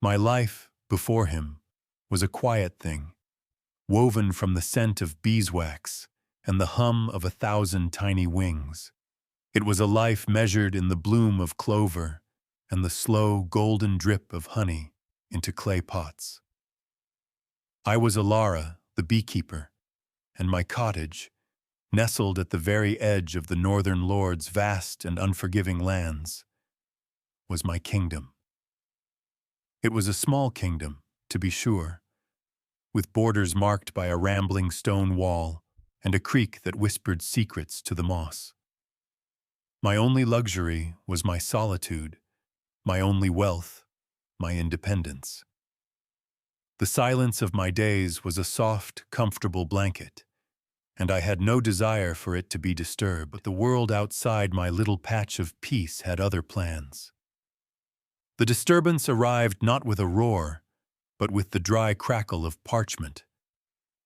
My life, before him, was a quiet thing, woven from the scent of beeswax and the hum of 1,000 tiny wings. It was a life measured in the bloom of clover and the slow golden drip of honey into clay pots. I was Elara, the beekeeper, and my cottage, nestled at the very edge of the northern lord's vast and unforgiving lands, was my kingdom. It was a small kingdom, to be sure, with borders marked by a rambling stone wall and a creek that whispered secrets to the moss. My only luxury was my solitude, my only wealth, my independence. The silence of my days was a soft, comfortable blanket, and I had no desire for it to be disturbed. But the world outside my little patch of peace had other plans. The disturbance arrived not with a roar, but with the dry crackle of parchment,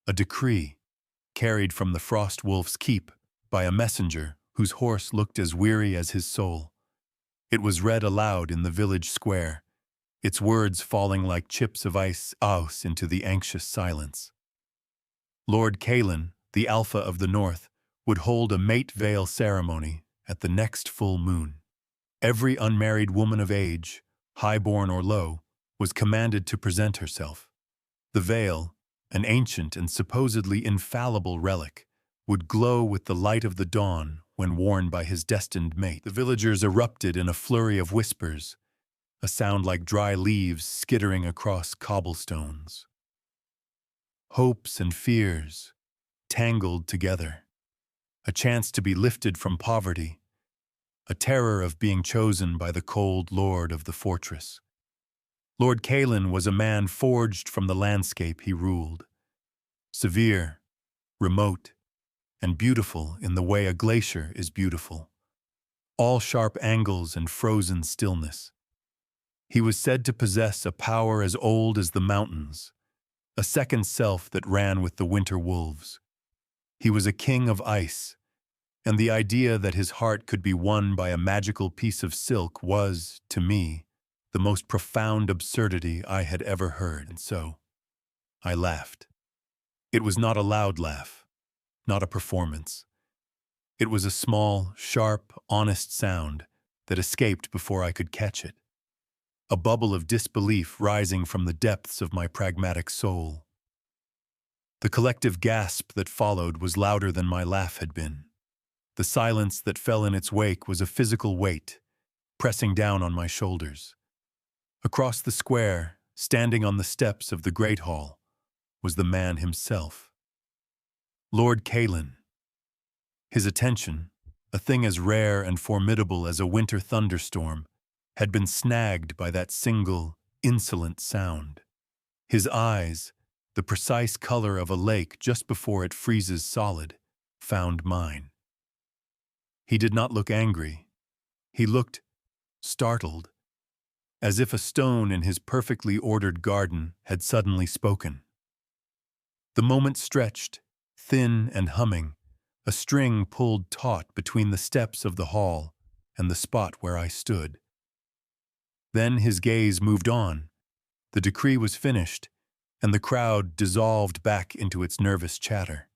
a decree, carried from the frost wolf's keep by a messenger whose horse looked as weary as his soul. It was read aloud in the village square, its words falling like chips of ice into the anxious silence. Lord Kaelen, the Alpha of the North, would hold a mate veil ceremony at the next full moon. Every unmarried woman of age, high-born or low, was commanded to present herself. The veil, an ancient and supposedly infallible relic, would glow with the light of the dawn when worn by his destined mate. The villagers erupted in a flurry of whispers, a sound like dry leaves skittering across cobblestones. Hopes and fears, tangled together, a chance to be lifted from poverty, a terror of being chosen by the cold lord of the fortress. Lord Kaelen was a man forged from the landscape he ruled, severe, remote, and beautiful in the way a glacier is beautiful, all sharp angles and frozen stillness. He was said to possess a power as old as the mountains, a second self that ran with the winter wolves. He was a king of ice, and the idea that his heart could be won by a magical piece of silk was, to me, the most profound absurdity I had ever heard. And so, I laughed. It was not a loud laugh, not a performance. It was a small, sharp, honest sound that escaped before I could catch it, a bubble of disbelief rising from the depths of my pragmatic soul. The collective gasp that followed was louder than my laugh had been. The silence that fell in its wake was a physical weight, pressing down on my shoulders. Across the square, standing on the steps of the Great Hall, was the man himself. Lord Kaelen. His attention, a thing as rare and formidable as a winter thunderstorm, had been snagged by that single, insolent sound. His eyes, the precise color of a lake just before it freezes solid, found mine. He did not look angry. He looked startled, as if a stone in his perfectly ordered garden had suddenly spoken. The moment stretched, thin and humming, a string pulled taut between the steps of the hall and the spot where I stood. Then his gaze moved on. The decree was finished, and the crowd dissolved back into its nervous chatter.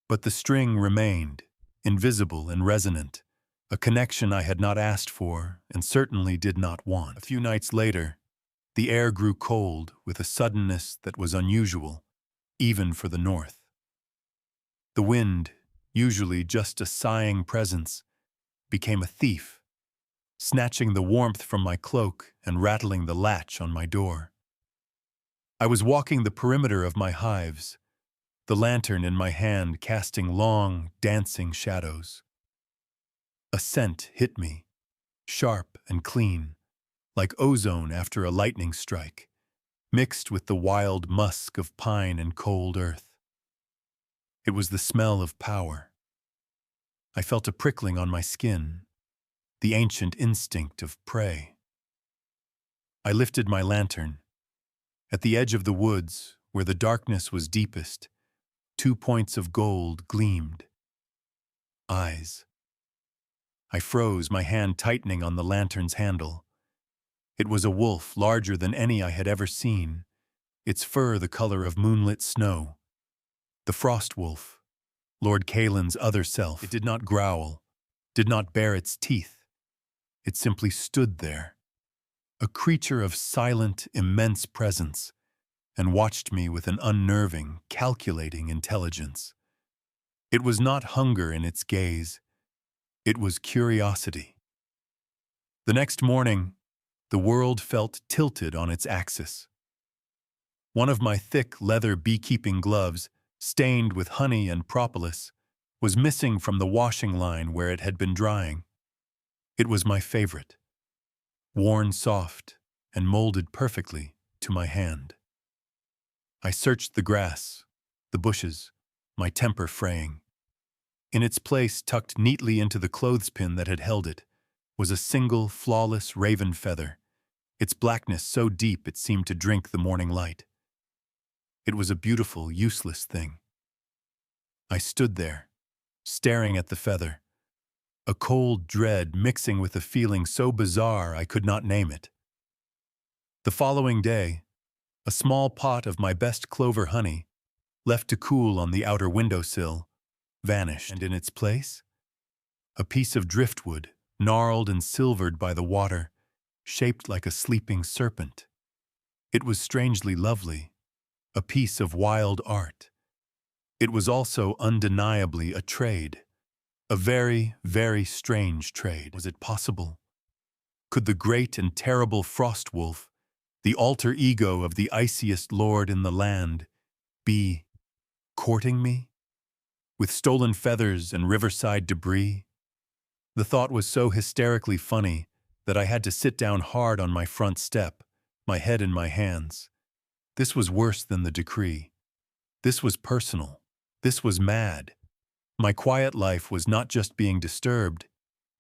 But the string remained, invisible and resonant, a connection I had not asked for and certainly did not want. A few nights later, the air grew cold with a suddenness that was unusual, even for the north. The wind, usually just a sighing presence, became a thief, snatching the warmth from my cloak and rattling the latch on my door. I was walking the perimeter of my hives, the lantern in my hand casting long, dancing shadows. A scent hit me, sharp and clean, like ozone after a lightning strike, mixed with the wild musk of pine and cold earth. It was the smell of power. I felt a prickling on my skin, the ancient instinct of prey. I lifted my lantern. At the edge of the woods, where the darkness was deepest, 2 points of gold gleamed. Eyes. I froze, my hand tightening on the lantern's handle. It was a wolf larger than any I had ever seen, its fur the color of moonlit snow. The frost wolf, Lord Kaelen's other self. It did not growl, did not bare its teeth. It simply stood there, a creature of silent, immense presence, and watched me with an unnerving, calculating intelligence. It was not hunger in its gaze, it was curiosity. The next morning, the world felt tilted on its axis. One of my thick leather beekeeping gloves, stained with honey and propolis, was missing from the washing line where it had been drying. It was my favorite, worn soft and molded perfectly to my hand. I searched the grass, the bushes, my temper fraying. In its place, tucked neatly into the clothespin that had held it, was a single, flawless raven feather, its blackness so deep it seemed to drink the morning light. It was a beautiful, useless thing. I stood there, staring at the feather, a cold dread mixing with a feeling so bizarre I could not name it. The following day, a small pot of my best clover honey, left to cool on the outer windowsill, vanished, and in its place, a piece of driftwood, gnarled and silvered by the water, shaped like a sleeping serpent. It was strangely lovely, a piece of wild art. It was also undeniably a trade, a very, very strange trade. Was it possible? Could the great and terrible frost wolf, the alter ego of the iciest lord in the land, be courting me? With stolen feathers and riverside debris? The thought was so hysterically funny that I had to sit down hard on my front step, my head in my hands. This was worse than the decree. This was personal. This was mad. My quiet life was not just being disturbed,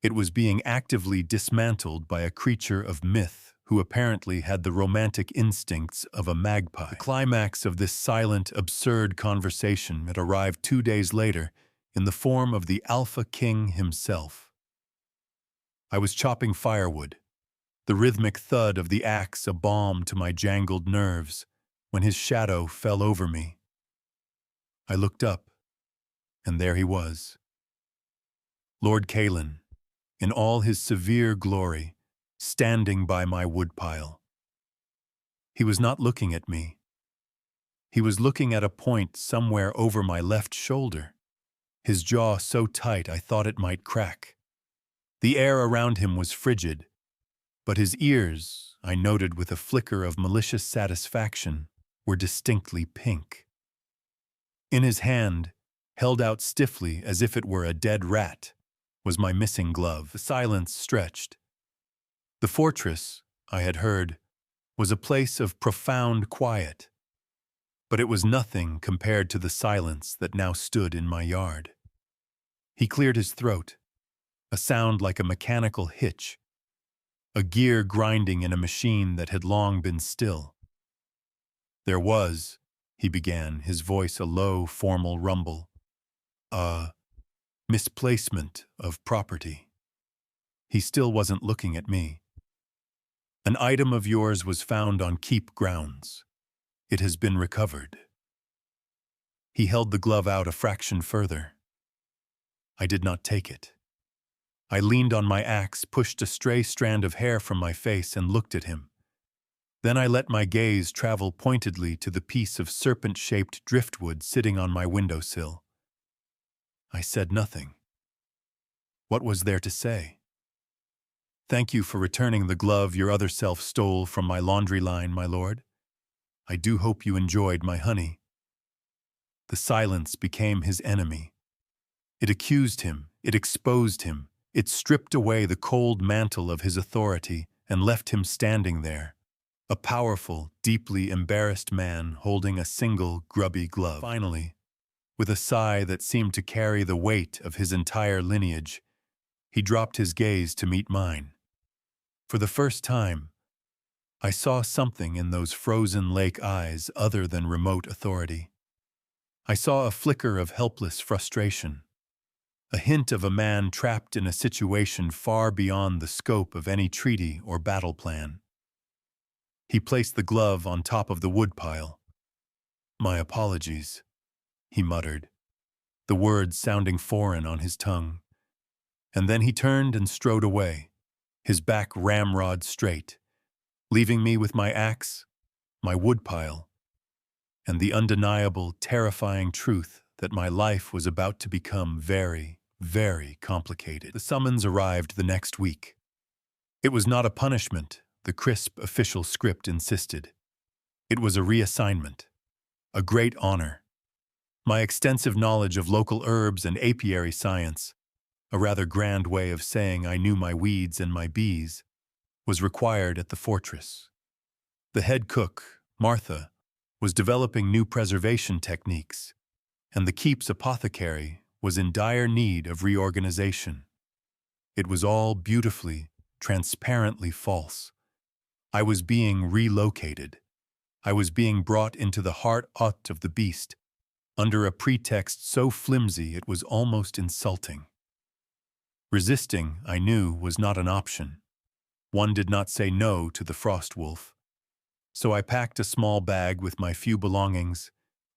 it was being actively dismantled by a creature of myth who apparently had the romantic instincts of a magpie. The climax of this silent, absurd conversation had arrived 2 days later in the form of the Alpha King himself. I was chopping firewood, the rhythmic thud of the axe a balm to my jangled nerves, when his shadow fell over me. I looked up, and there he was. Lord Kaelen, in all his severe glory, standing by my woodpile. He was not looking at me. He was looking at a point somewhere over my left shoulder, his jaw so tight I thought it might crack. The air around him was frigid, but his ears, I noted with a flicker of malicious satisfaction, were distinctly pink. In his hand, held out stiffly as if it were a dead rat, was my missing glove. The silence stretched. The fortress, I had heard, was a place of profound quiet, but it was nothing compared to the silence that now stood in my yard. He cleared his throat, a sound like a mechanical hitch, a gear grinding in a machine that had long been still. There was, he began, his voice a low, formal rumble, a misplacement of property. He still wasn't looking at me. An item of yours was found on keep grounds. It has been recovered. He held the glove out a fraction further. I did not take it. I leaned on my axe, pushed a stray strand of hair from my face, and looked at him. Then I let my gaze travel pointedly to the piece of serpent-shaped driftwood sitting on my windowsill. I said nothing. What was there to say? Thank you for returning the glove your other self stole from my laundry line, my lord. I do hope you enjoyed my honey. The silence became his enemy. It accused him, it exposed him, it stripped away the cold mantle of his authority and left him standing there, a powerful, deeply embarrassed man holding a single grubby glove. Finally, with a sigh that seemed to carry the weight of his entire lineage, he dropped his gaze to meet mine. For the first time, I saw something in those frozen lake eyes other than remote authority. I saw a flicker of helpless frustration, a hint of a man trapped in a situation far beyond the scope of any treaty or battle plan. He placed the glove on top of the woodpile. "My apologies," he muttered, the words sounding foreign on his tongue. And then he turned and strode away, his back ramrod straight, leaving me with my axe, my woodpile, and the undeniable, terrifying truth that my life was about to become very, very complicated. The summons arrived the next week. It was not a punishment, the crisp official script insisted. It was a reassignment, a great honor. My extensive knowledge of local herbs and apiary science, a rather grand way of saying I knew my weeds and my bees, was required at the fortress. The head cook, Martha, was developing new preservation techniques, and the keep's apothecary was in dire need of reorganization. It was all beautifully, transparently false. I was being relocated. I was being brought into the heart of the beast, under a pretext so flimsy it was almost insulting. Resisting, I knew, was not an option. One did not say no to the frost wolf. So I packed a small bag with my few belongings,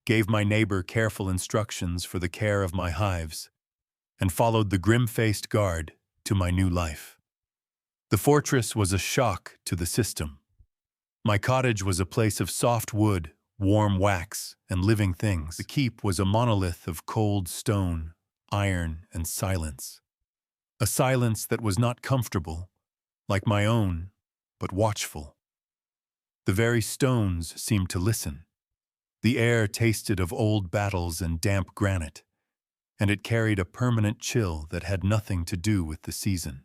gave my neighbor careful instructions for the care of my hives, and followed the grim-faced guard to my new life. The fortress was a shock to the system. My cottage was a place of soft wood, warm wax, and living things. The keep was a monolith of cold stone, iron, and silence. A silence that was not comfortable, like my own, but watchful. The very stones seemed to listen. The air tasted of old battles and damp granite, and it carried a permanent chill that had nothing to do with the season.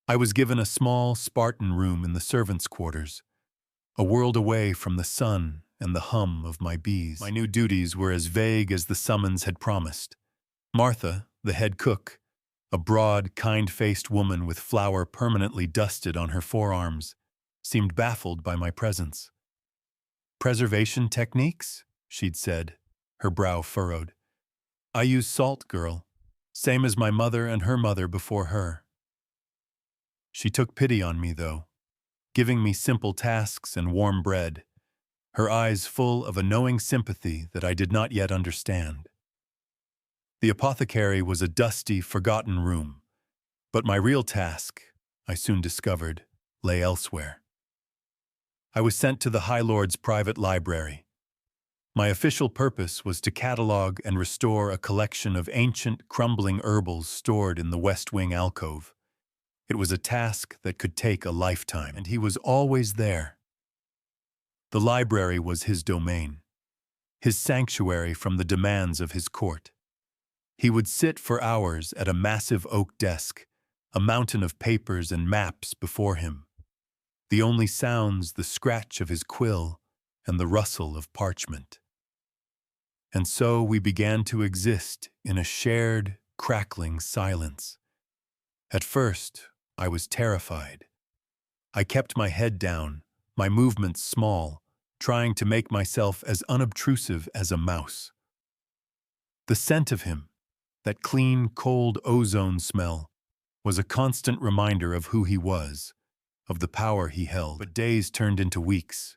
I was given a small, Spartan room in the servants' quarters, a world away from the sun and the hum of my bees. My new duties were as vague as the summons had promised. Martha, the head cook, a broad, kind-faced woman with flour permanently dusted on her forearms, seemed baffled by my presence. "Preservation techniques?" she'd said, her brow furrowed. "I use salt, girl, same as my mother and her mother before her." She took pity on me, though, giving me simple tasks and warm bread, her eyes full of a knowing sympathy that I did not yet understand. The apothecary was a dusty, forgotten room, but my real task, I soon discovered, lay elsewhere. I was sent to the High Lord's private library. My official purpose was to catalog and restore a collection of ancient, crumbling herbals stored in the West Wing alcove. It was a task that could take a lifetime, and he was always there. The library was his domain, his sanctuary from the demands of his court. He would sit for hours at a massive oak desk, a mountain of papers and maps before him. The only sounds the scratch of his quill and the rustle of parchment. And so we began to exist in a shared, crackling silence. At first, I was terrified. I kept my head down, my movements small, trying to make myself as unobtrusive as a mouse. The scent of him, that clean, cold ozone smell, was a constant reminder of who he was, of the power he held. But days turned into weeks,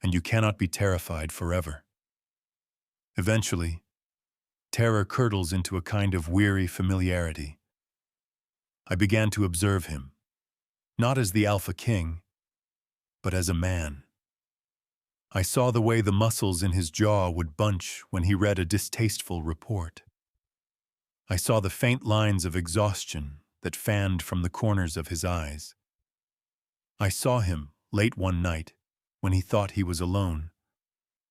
and you cannot be terrified forever. Eventually, terror curdles into a kind of weary familiarity. I began to observe him, not as the Alpha King, but as a man. I saw the way the muscles in his jaw would bunch when he read a distasteful report. I saw the faint lines of exhaustion that fanned from the corners of his eyes. I saw him, late one night, when he thought he was alone,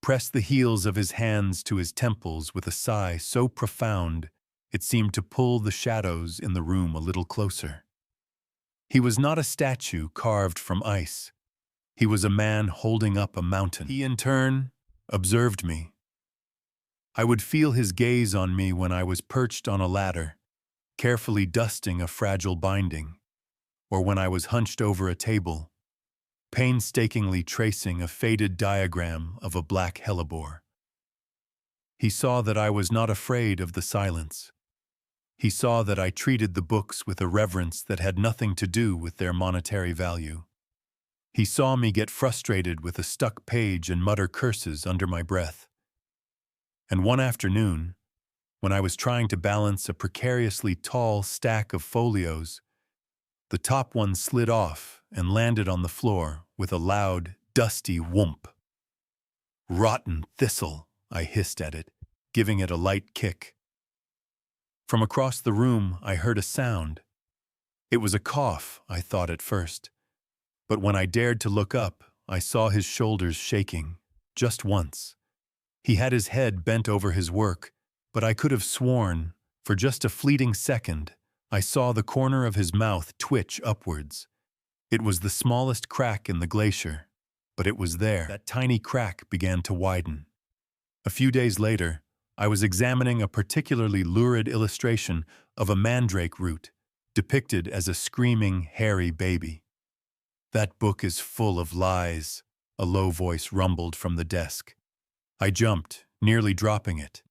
press the heels of his hands to his temples with a sigh so profound it seemed to pull the shadows in the room a little closer. He was not a statue carved from ice. He was a man holding up a mountain. He, in turn, observed me. I would feel his gaze on me when I was perched on a ladder, carefully dusting a fragile binding, or when I was hunched over a table, painstakingly tracing a faded diagram of a black hellebore. He saw that I was not afraid of the silence. He saw that I treated the books with a reverence that had nothing to do with their monetary value. He saw me get frustrated with a stuck page and mutter curses under my breath. And one afternoon, when I was trying to balance a precariously tall stack of folios, the top one slid off and landed on the floor with a loud, dusty whoomp. "Rotten thistle," I hissed at it, giving it a light kick. From across the room, I heard a sound. It was a cough, I thought at first. But when I dared to look up, I saw his shoulders shaking, just once. He had his head bent over his work, but I could have sworn, for just a fleeting second, I saw the corner of his mouth twitch upwards. It was the smallest crack in the glacier, but it was there. That tiny crack began to widen. A few days later, I was examining a particularly lurid illustration of a mandrake root, depicted as a screaming, hairy baby. "That book is full of lies," a low voice rumbled from the desk. I jumped, nearly dropping it.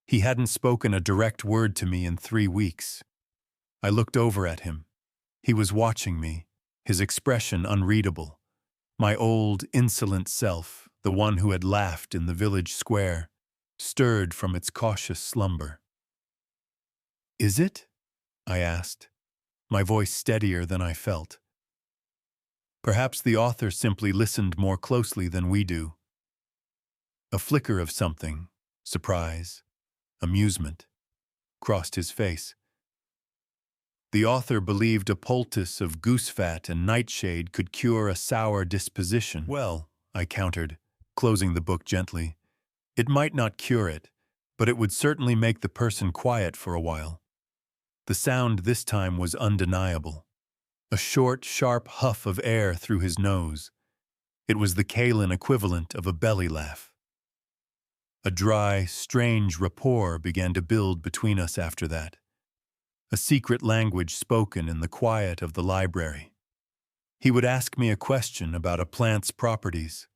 He hadn't spoken a direct word to me in 3 weeks. I looked over at him. He was watching me, his expression unreadable. My old, insolent self, the one who had laughed in the village square, stirred from its cautious slumber. "Is it?" I asked, my voice steadier than I felt. Perhaps the author simply listened more closely than we do. A flicker of something, surprise, amusement, crossed his face. The author believed a poultice of goose fat and nightshade could cure a sour disposition. "Well," I countered, closing the book gently, "it might not cure it, but it would certainly make the person quiet for a while." The sound this time was undeniable. A short, sharp huff of air through his nose. It was the Kaelen equivalent of a belly laugh. A dry, strange rapport began to build between us after that. A secret language spoken in the quiet of the library. He would ask me a question about a plant's properties,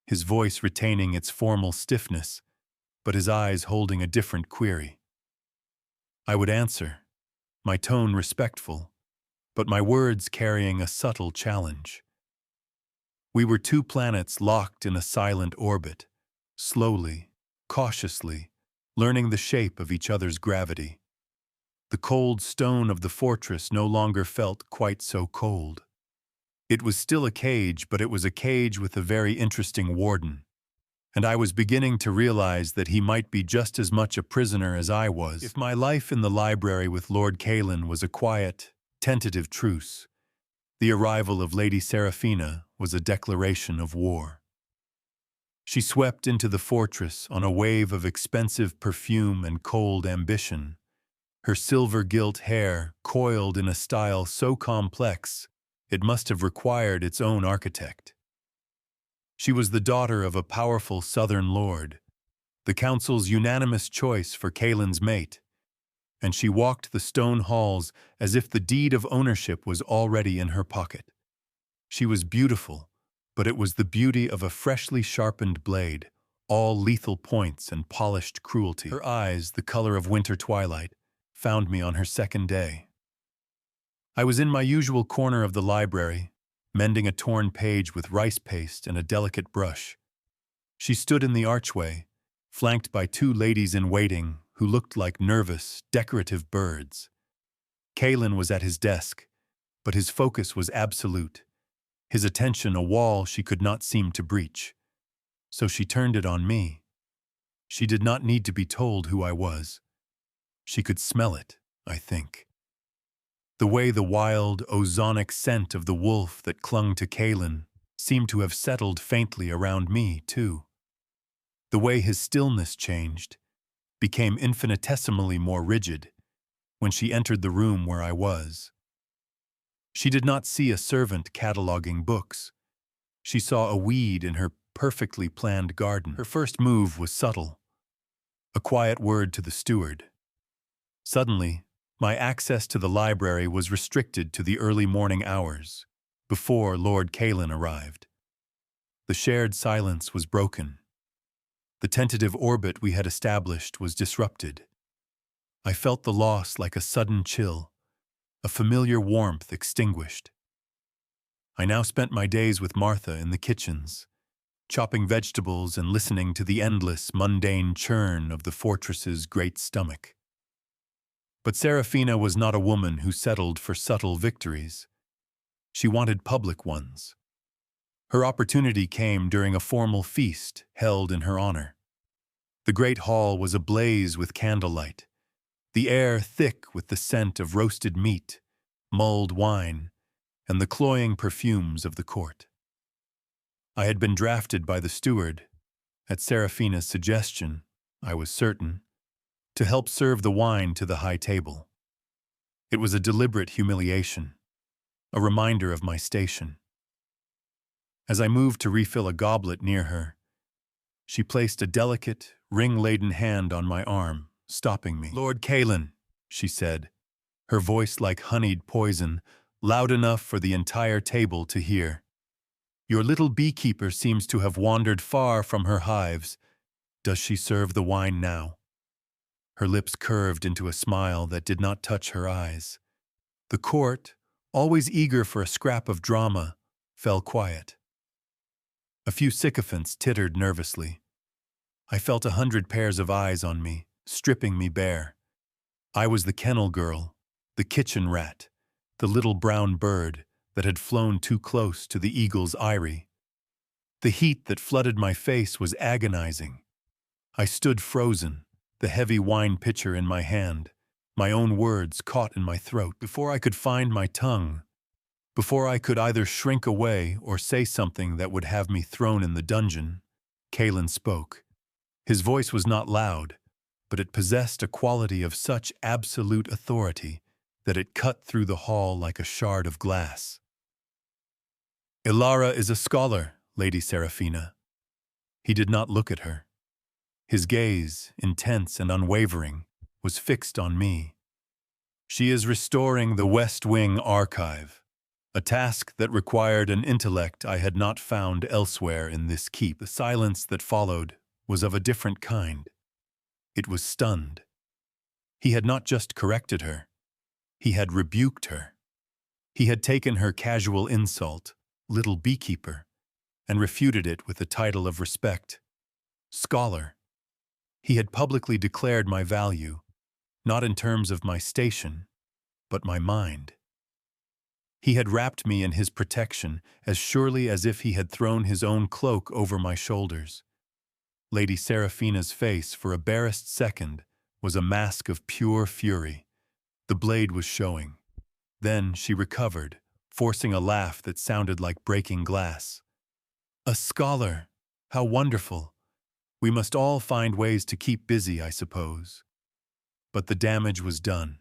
his voice retaining its formal stiffness, but his eyes holding a different query. I would answer, my tone respectful, but my words carrying a subtle challenge. We were 2 planets locked in a silent orbit, slowly, cautiously, learning the shape of each other's gravity. The cold stone of the fortress no longer felt quite so cold. It was still a cage, but it was a cage with a very interesting warden, and I was beginning to realize that he might be just as much a prisoner as I was. If my life in the library with Lord Kaelen was a quiet, tentative truce, the arrival of Lady Seraphina was a declaration of war. She swept into the fortress on a wave of expensive perfume and cold ambition, her silver-gilt hair coiled in a style so complex it must have required its own architect. She was the daughter of a powerful southern lord, the council's unanimous choice for Kaelen's mate, and she walked the stone halls as if the deed of ownership was already in her pocket. She was beautiful, but it was the beauty of a freshly sharpened blade, all lethal points and polished cruelty. Her eyes, the color of winter twilight, found me on her second day. I was in my usual corner of the library, mending a torn page with rice paste and a delicate brush. She stood in the archway, flanked by 2 ladies-in-waiting who looked like nervous, decorative birds. Kaelen was at his desk, but his focus was absolute, his attention a wall she could not seem to breach. So she turned it on me. She did not need to be told who I was. She could smell it, I think. The way the wild, ozonic scent of the wolf that clung to Kaelen seemed to have settled faintly around me, too. The way his stillness changed, became infinitesimally more rigid, when she entered the room where I was. She did not see a servant cataloging books. She saw a weed in her perfectly planned garden. Her first move was subtle. A quiet word to the steward. Suddenly, my access to the library was restricted to the early morning hours, before Lord Kaelen arrived. The shared silence was broken. The tentative orbit we had established was disrupted. I felt the loss like a sudden chill, a familiar warmth extinguished. I now spent my days with Martha in the kitchens, chopping vegetables and listening to the endless, mundane churn of the fortress's great stomach. But Seraphina was not a woman who settled for subtle victories. She wanted public ones. Her opportunity came during a formal feast held in her honor. The great hall was ablaze with candlelight, the air thick with the scent of roasted meat, mulled wine, and the cloying perfumes of the court. I had been drafted by the steward, at Seraphina's suggestion, I was certain, to help serve the wine to the high table. It was a deliberate humiliation, a reminder of my station. As I moved to refill a goblet near her, she placed a delicate, ring-laden hand on my arm, stopping me. "Lord Kaelen," she said, her voice like honeyed poison, loud enough for the entire table to hear. "Your little beekeeper seems to have wandered far from her hives. Does she serve the wine now?" Her lips curved into a smile that did not touch her eyes. The court, always eager for a scrap of drama, fell quiet. A few sycophants tittered nervously. I felt 100 pairs of eyes on me, stripping me bare. I was the kennel girl, the kitchen rat, the little brown bird that had flown too close to the eagle's eyrie. The heat that flooded my face was agonizing. I stood frozen, the heavy wine pitcher in my hand, my own words caught in my throat. Before I could find my tongue, before I could either shrink away or say something that would have me thrown in the dungeon, Kaelen spoke. His voice was not loud, but it possessed a quality of such absolute authority that it cut through the hall like a shard of glass. "Elara is a scholar, Lady Seraphina." He did not look at her. His gaze, intense and unwavering, was fixed on me. "She is restoring the West Wing archive, a task that required an intellect I had not found elsewhere in this keep." The silence that followed was of a different kind. It was stunned. He had not just corrected her. He had rebuked her. He had taken her casual insult, "little beekeeper," and refuted it with the title of respect, "scholar." He had publicly declared my value, not in terms of my station, but my mind. He had wrapped me in his protection as surely as if he had thrown his own cloak over my shoulders. Lady Seraphina's face, for a barest second, was a mask of pure fury. The blade was showing. Then she recovered, forcing a laugh that sounded like breaking glass. "A scholar! How wonderful! We must all find ways to keep busy, I suppose." But the damage was done.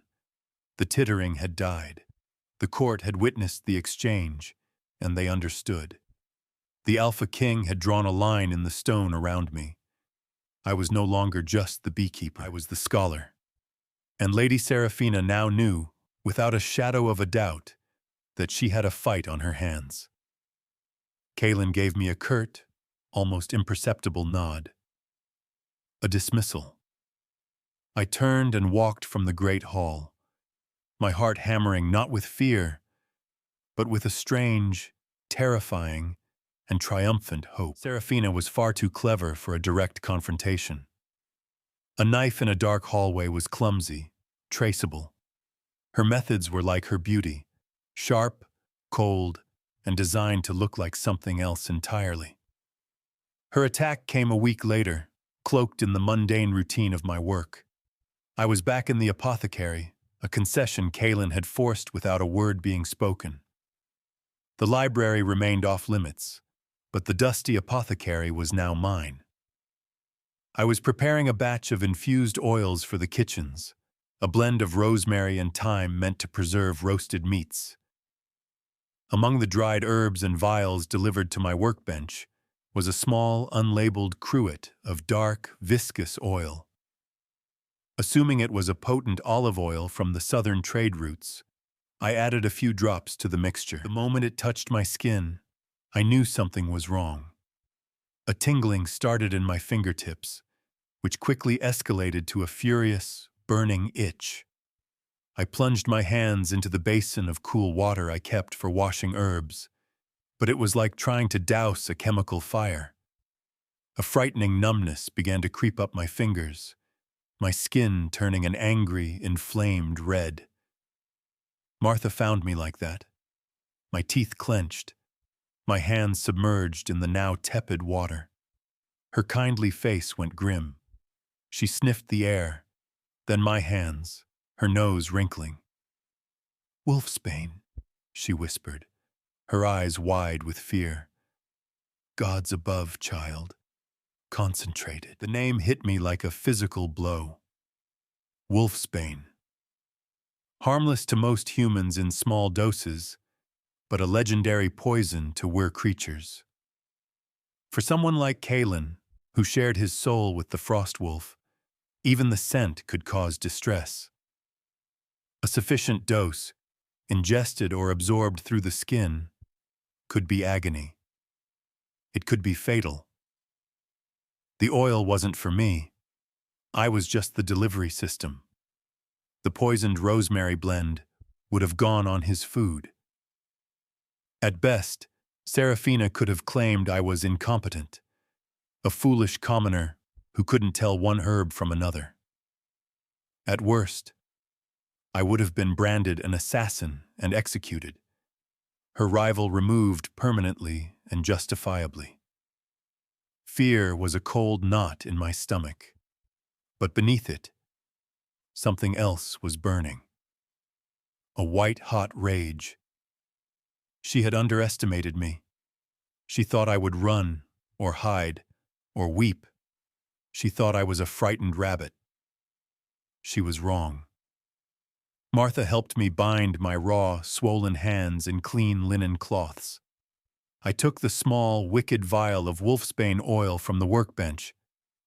The tittering had died. The court had witnessed the exchange, and they understood. The Alpha King had drawn a line in the stone around me. I was no longer just the beekeeper, I was the scholar. And Lady Seraphina now knew, without a shadow of a doubt, that she had a fight on her hands. Kaelen gave me a curt, almost imperceptible nod. A dismissal. I turned and walked from the great hall, my heart hammering not with fear, but with a strange, terrifying, and triumphant hope. Seraphina was far too clever for a direct confrontation. A knife in a dark hallway was clumsy, traceable. Her methods were like her beauty, sharp, cold, and designed to look like something else entirely. Her attack came a week later, cloaked in the mundane routine of my work. I was back in the apothecary, a concession Kaelen had forced without a word being spoken. The library remained off-limits, but the dusty apothecary was now mine. I was preparing a batch of infused oils for the kitchens, a blend of rosemary and thyme meant to preserve roasted meats. Among the dried herbs and vials delivered to my workbench was a small, unlabeled cruet of dark, viscous oil. Assuming it was a potent olive oil from the southern trade routes, I added a few drops to the mixture. The moment it touched my skin, I knew something was wrong. A tingling started in my fingertips, which quickly escalated to a furious, burning itch. I plunged my hands into the basin of cool water I kept for washing herbs, but it was like trying to douse a chemical fire. A frightening numbness began to creep up my fingers, my skin turning an angry, inflamed red. Martha found me like that, my teeth clenched, my hands submerged in the now tepid water. Her kindly face went grim. She sniffed the air, then my hands, her nose wrinkling. "Wolfsbane," she whispered, her eyes wide with fear. "Gods above, child. Concentrated." The name hit me like a physical blow. Wolfsbane. Harmless to most humans in small doses, but a legendary poison to we're creatures. For someone like Kaelen, who shared his soul with the frost wolf, even the scent could cause distress. A sufficient dose, ingested or absorbed through the skin, could be agony. It could be fatal. The oil wasn't for me. I was just the delivery system. The poisoned rosemary blend would have gone on his food. At best, Seraphina could have claimed I was incompetent, a foolish commoner who couldn't tell one herb from another. At worst, I would have been branded an assassin and executed, her rival removed permanently and justifiably. Fear was a cold knot in my stomach, but beneath it, something else was burning. A white-hot rage. She had underestimated me. She thought I would run, or hide, or weep. She thought I was a frightened rabbit. She was wrong. Martha helped me bind my raw, swollen hands in clean linen cloths. I took the small, wicked vial of wolfsbane oil from the workbench,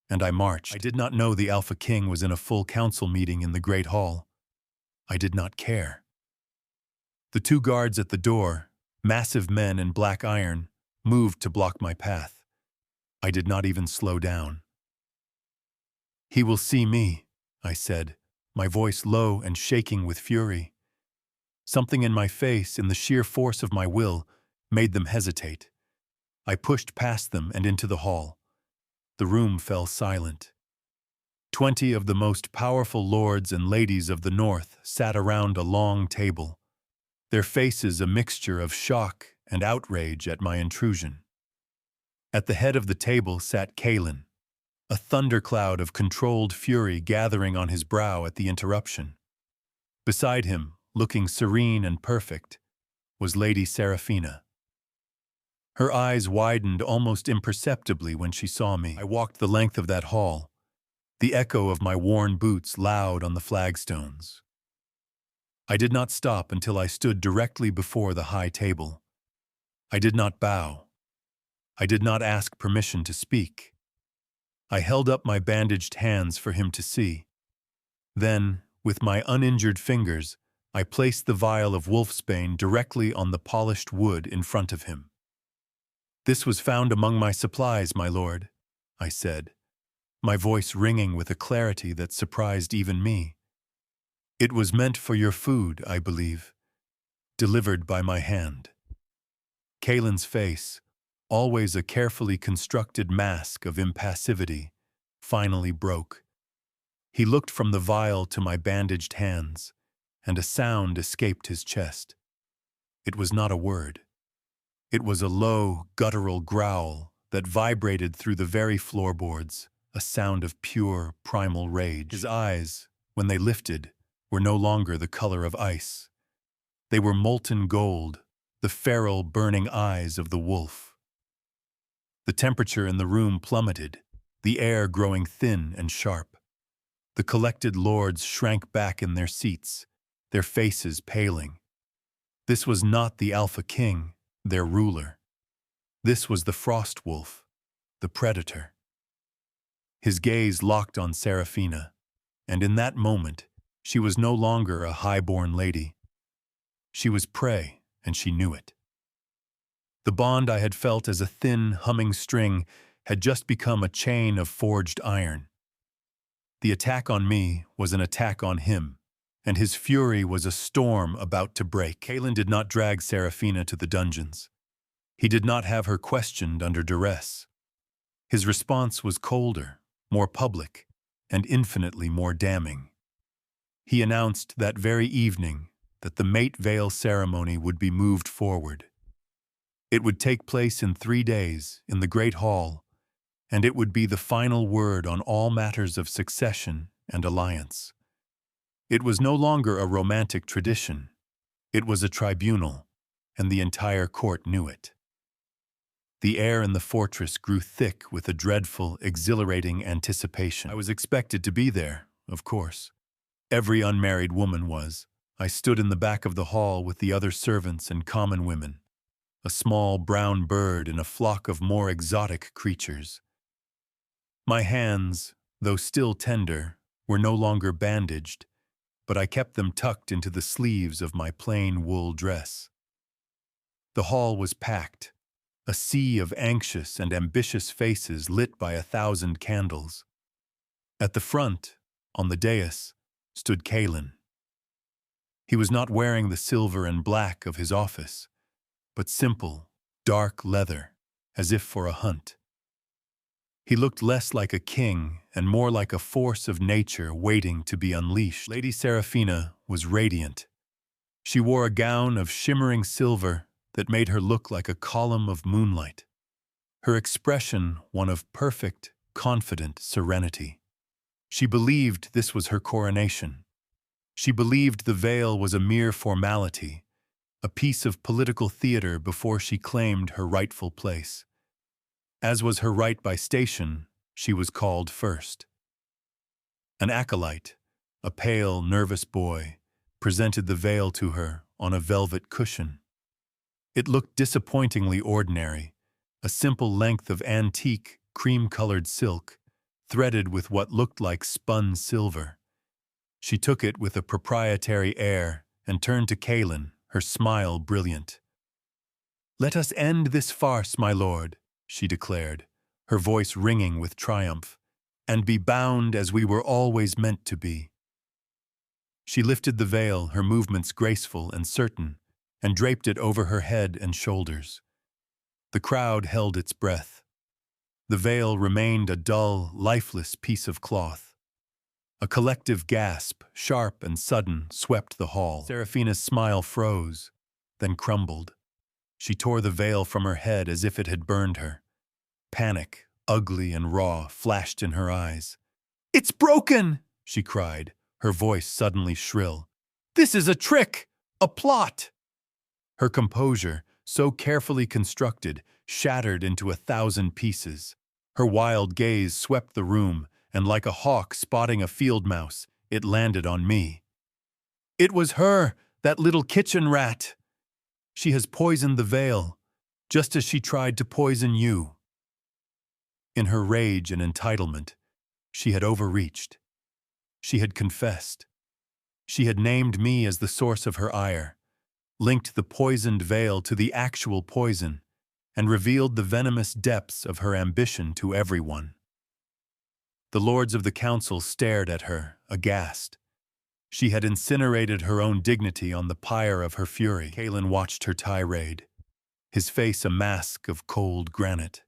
and I marched. I did not know the Alpha King was in a full council meeting in the Great Hall. I did not care. The 2 guards at the door, massive men in black iron, moved to block my path. I did not even slow down. "He will see me," I said, my voice low and shaking with fury. Something in my face, in the sheer force of my will, made them hesitate. I pushed past them and into the hall. The room fell silent. 20 of the most powerful lords and ladies of the North sat around a long table, their faces a mixture of shock and outrage at my intrusion. At the head of the table sat Kaelen, a thundercloud of controlled fury gathering on his brow at the interruption. Beside him, looking serene and perfect, was Lady Seraphina. Her eyes widened almost imperceptibly when she saw me. I walked the length of that hall, the echo of my worn boots loud on the flagstones. I did not stop until I stood directly before the high table. I did not bow. I did not ask permission to speak. I held up my bandaged hands for him to see. Then, with my uninjured fingers, I placed the vial of wolfsbane directly on the polished wood in front of him. "This was found among my supplies, my lord," I said, my voice ringing with a clarity that surprised even me. "It was meant for your food, I believe, delivered by my hand." Kaelen's face, always a carefully constructed mask of impassivity, finally broke. He looked from the vial to my bandaged hands, and a sound escaped his chest. It was not a word. It was a low, guttural growl that vibrated through the very floorboards, a sound of pure, primal rage. His eyes, when they lifted, were no longer the color of ice. They were molten gold, the feral, burning eyes of the wolf. The temperature in the room plummeted, the air growing thin and sharp. The collected lords shrank back in their seats, their faces paling. This was not the Alpha King, their ruler. This was the frost wolf, the predator. His gaze locked on Seraphina, and in that moment, she was no longer a high-born lady. She was prey, and she knew it. The bond I had felt as a thin, humming string had just become a chain of forged iron. The attack on me was an attack on him, and his fury was a storm about to break. Kaelen did not drag Seraphina to the dungeons. He did not have her questioned under duress. His response was colder, more public, and infinitely more damning. He announced that very evening that the mate veil ceremony would be moved forward. It would take place in 3 days in the Great Hall, and it would be the final word on all matters of succession and alliance. It was no longer a romantic tradition. It was a tribunal, and the entire court knew it. The air in the fortress grew thick with a dreadful, exhilarating anticipation. I was expected to be there, of course. Every unmarried woman was. I stood in the back of the hall with the other servants and common women, a small brown bird in a flock of more exotic creatures. My hands, though still tender, were no longer bandaged, but I kept them tucked into the sleeves of my plain wool dress. The hall was packed, a sea of anxious and ambitious faces lit by 1,000 candles. At the front, on the dais, stood Kaelen. He was not wearing the silver and black of his office, but simple, dark leather, as if for a hunt. He looked less like a king and more like a force of nature waiting to be unleashed. Lady Seraphina was radiant. She wore a gown of shimmering silver that made her look like a column of moonlight. Her expression one of perfect, confident serenity. She believed this was her coronation. She believed the veil was a mere formality, a piece of political theater before she claimed her rightful place. As was her right by station, she was called first. An acolyte, a pale, nervous boy, presented the veil to her on a velvet cushion. It looked disappointingly ordinary, a simple length of antique, cream-colored silk, threaded with what looked like spun silver. She took it with a proprietary air and turned to Kaelen, her smile brilliant. "Let us end this farce, my lord," she declared, her voice ringing with triumph, "and be bound as we were always meant to be." She lifted the veil, her movements graceful and certain, and draped it over her head and shoulders. The crowd held its breath. The veil remained a dull, lifeless piece of cloth. A collective gasp, sharp and sudden, swept the hall. Seraphina's smile froze, then crumbled. She tore the veil from her head as if it had burned her. Panic, ugly and raw, flashed in her eyes. "It's broken!" she cried, her voice suddenly shrill. "This is a trick! A plot!" Her composure, so carefully constructed, shattered into 1,000 pieces. Her wild gaze swept the room, and like a hawk spotting a field mouse, it landed on me. "It was her, that little kitchen rat! She has poisoned the veil, just as she tried to poison you." In her rage and entitlement, she had overreached. She had confessed. She had named me as the source of her ire, linked the poisoned veil to the actual poison, and revealed the venomous depths of her ambition to everyone. The lords of the council stared at her, aghast. She had incinerated her own dignity on the pyre of her fury. Kaelen watched her tirade, his face a mask of cold granite.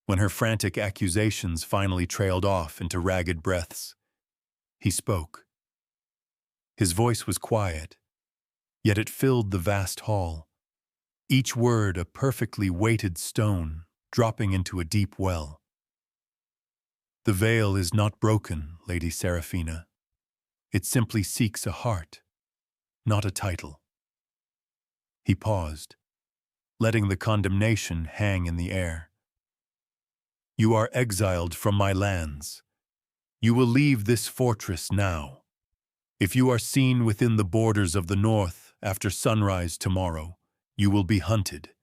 When her frantic accusations finally trailed off into ragged breaths, he spoke. His voice was quiet, yet it filled the vast hall, each word a perfectly weighted stone dropping into a deep well. "The veil is not broken, Lady Seraphina. It simply seeks a heart, not a title." He paused, letting the condemnation hang in the air. "You are exiled from my lands. You will leave this fortress now. If you are seen within the borders of the north after sunrise tomorrow, you will be hunted,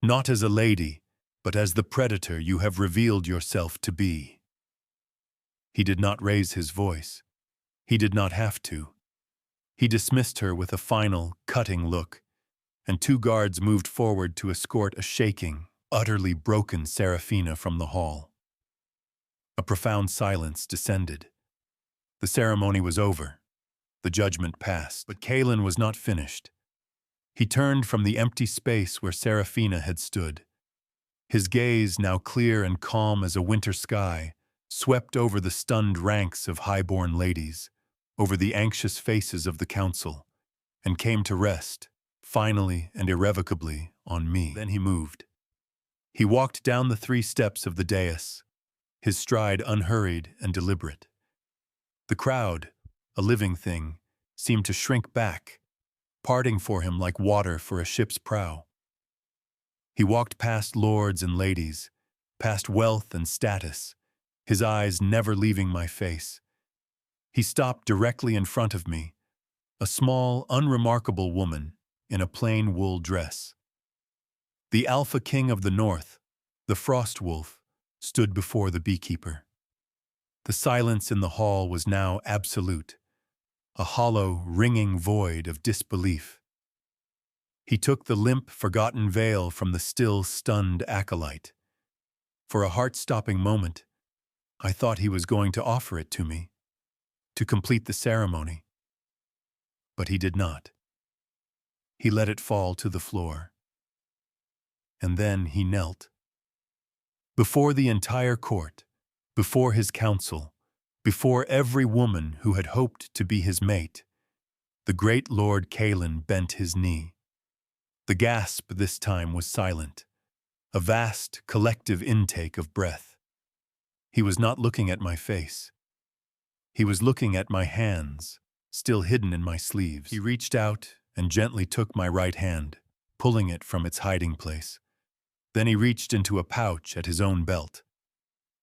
not as a lady, but as the predator you have revealed yourself to be." He did not raise his voice. He did not have to. He dismissed her with a final, cutting look, and 2 guards moved forward to escort a shaking, utterly broken Seraphina from the hall. A profound silence descended. The ceremony was over. The judgment passed. But Kaelen was not finished. He turned from the empty space where Seraphina had stood. His gaze, now clear and calm as a winter sky, swept over the stunned ranks of high-born ladies, over the anxious faces of the council, and came to rest, finally and irrevocably, on me. Then he moved. He walked down the 3 steps of the dais, his stride unhurried and deliberate. The crowd, a living thing, seemed to shrink back, parting for him like water for a ship's prow. He walked past lords and ladies, past wealth and status, his eyes never leaving my face. He stopped directly in front of me, a small, unremarkable woman in a plain wool dress. The Alpha King of the North, the Frost Wolf, stood before the beekeeper. The silence in the hall was now absolute, a hollow, ringing void of disbelief. He took the limp, forgotten veil from the still, stunned acolyte. For a heart-stopping moment, I thought he was going to offer it to me, to complete the ceremony. But he did not. He let it fall to the floor. And then he knelt. Before the entire court, before his council, before every woman who had hoped to be his mate, the great Lord Kaelen bent his knee. The gasp this time was silent, a vast, collective intake of breath. He was not looking at my face. He was looking at my hands, still hidden in my sleeves. He reached out and gently took my right hand, pulling it from its hiding place. Then he reached into a pouch at his own belt.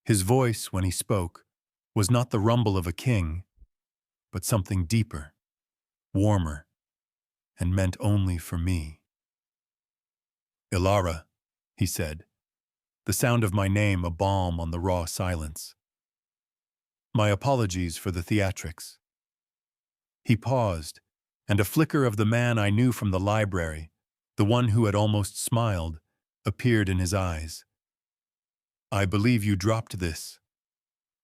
His voice, when he spoke, was not the rumble of a king, but something deeper, warmer, and meant only for me. "Elara," he said, the sound of my name a balm on the raw silence. "My apologies for the theatrics." He paused, and a flicker of the man I knew from the library, the one who had almost smiled, appeared in his eyes. "I believe you dropped this,"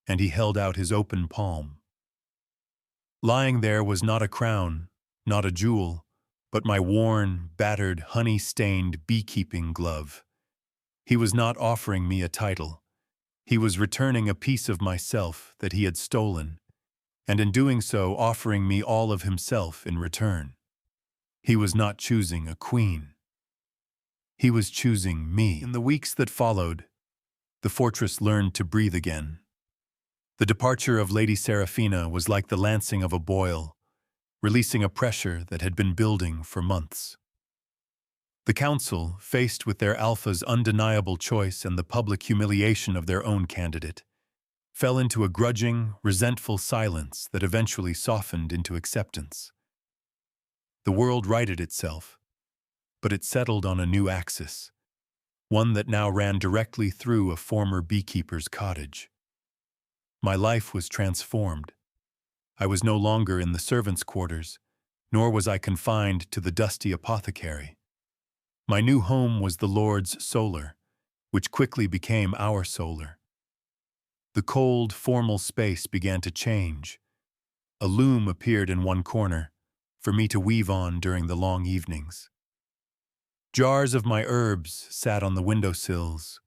and he held out his open palm. Lying there was not a crown, not a jewel, but my worn, battered, honey-stained beekeeping glove. He was not offering me a title. He was returning a piece of myself that he had stolen, and in doing so offering me all of himself in return. He was not choosing a queen. He was choosing me. In the weeks that followed, the fortress learned to breathe again. The departure of Lady Seraphina was like the lancing of a boil, releasing a pressure that had been building for months. The council, faced with their alpha's undeniable choice and the public humiliation of their own candidate, fell into a grudging, resentful silence that eventually softened into acceptance. The world righted itself, but it settled on a new axis, one that now ran directly through a former beekeeper's cottage. My life was transformed. I was no longer in the servants' quarters, nor was I confined to the dusty apothecary. My new home was the Lord's solar, which quickly became our solar. The cold, formal space began to change. A loom appeared in one corner, for me to weave on during the long evenings. Jars of my herbs sat on the windowsills,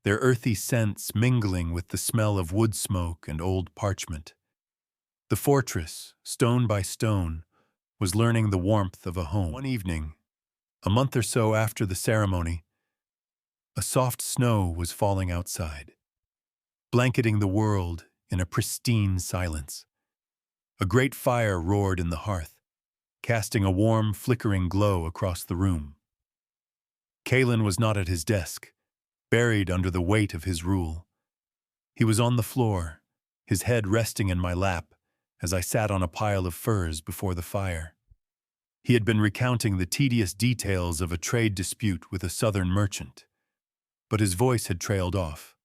their earthy scents mingling with the smell of wood smoke and old parchment. The fortress, stone by stone, was learning the warmth of a home. One evening, a month or so after the ceremony, a soft snow was falling outside, blanketing the world in a pristine silence. A great fire roared in the hearth, casting a warm, flickering glow across the room. Kaelen was not at his desk, buried under the weight of his rule. He was on the floor, his head resting in my lap as I sat on a pile of furs before the fire. He had been recounting the tedious details of a trade dispute with a southern merchant, but his voice had trailed off.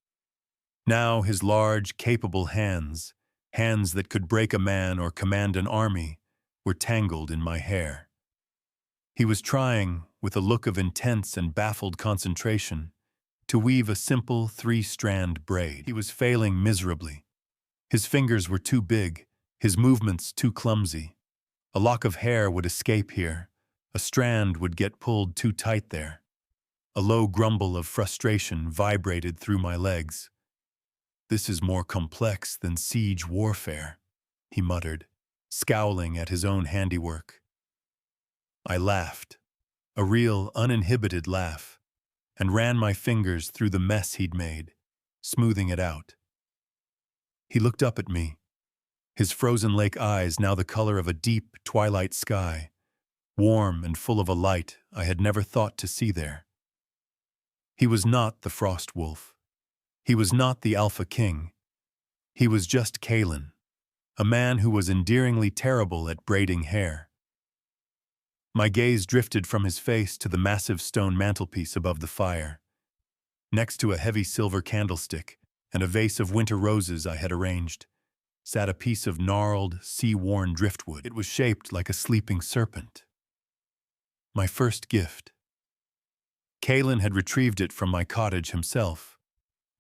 Now his large, capable hands, hands that could break a man or command an army, were tangled in my hair. He was trying, with a look of intense and baffled concentration, to weave a simple 3-strand braid. He was failing miserably. His fingers were too big, his movements too clumsy. A lock of hair would escape here, A strand would get pulled too tight there. A low grumble of frustration vibrated through my legs. "This is more complex than siege warfare," he muttered, scowling at his own handiwork. I laughed, a real, uninhibited laugh, and ran my fingers through the mess he'd made, smoothing it out. He looked up at me, his frozen lake eyes now the color of a deep twilight sky, warm and full of a light I had never thought to see there. He was not the frost wolf. He was not the alpha king. He was just Kaelen, a man who was endearingly terrible at braiding hair. My gaze drifted from his face to the massive stone mantelpiece above the fire. Next to a heavy silver candlestick and a vase of winter roses I had arranged, sat a piece of gnarled, sea-worn driftwood. It was shaped like a sleeping serpent. My first gift. Kaelen had retrieved it from my cottage himself,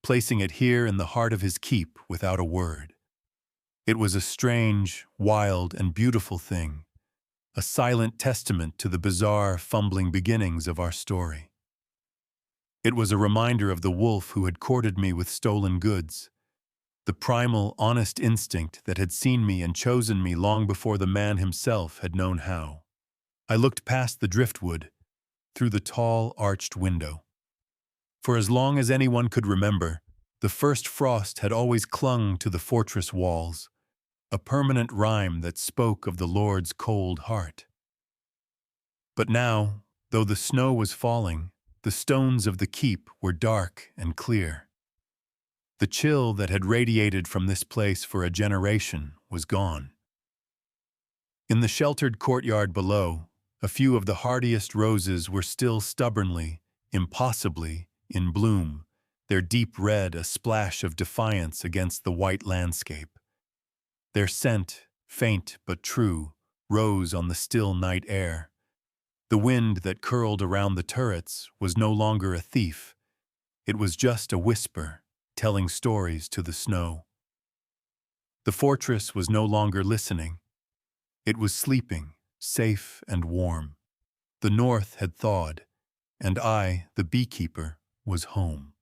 placing it here in the heart of his keep without a word. It was a strange, wild, and beautiful thing, a silent testament to the bizarre, fumbling beginnings of our story. It was a reminder of the wolf who had courted me with stolen goods, the primal, honest instinct that had seen me and chosen me long before the man himself had known how. I looked past the driftwood, through the tall, arched window. For as long as anyone could remember, the first frost had always clung to the fortress walls, a permanent rhyme that spoke of the Lord's cold heart. But now, though the snow was falling, the stones of the keep were dark and clear. The chill that had radiated from this place for a generation was gone. In the sheltered courtyard below, a few of the hardiest roses were still stubbornly, impossibly, in bloom, their deep red a splash of defiance against the white landscape. Their scent, faint but true, rose on the still night air. The wind that curled around the turrets was no longer a thief. It was just a whisper, telling stories to the snow. The fortress was no longer listening. It was sleeping, safe and warm. The north had thawed, and I, the beekeeper, was home.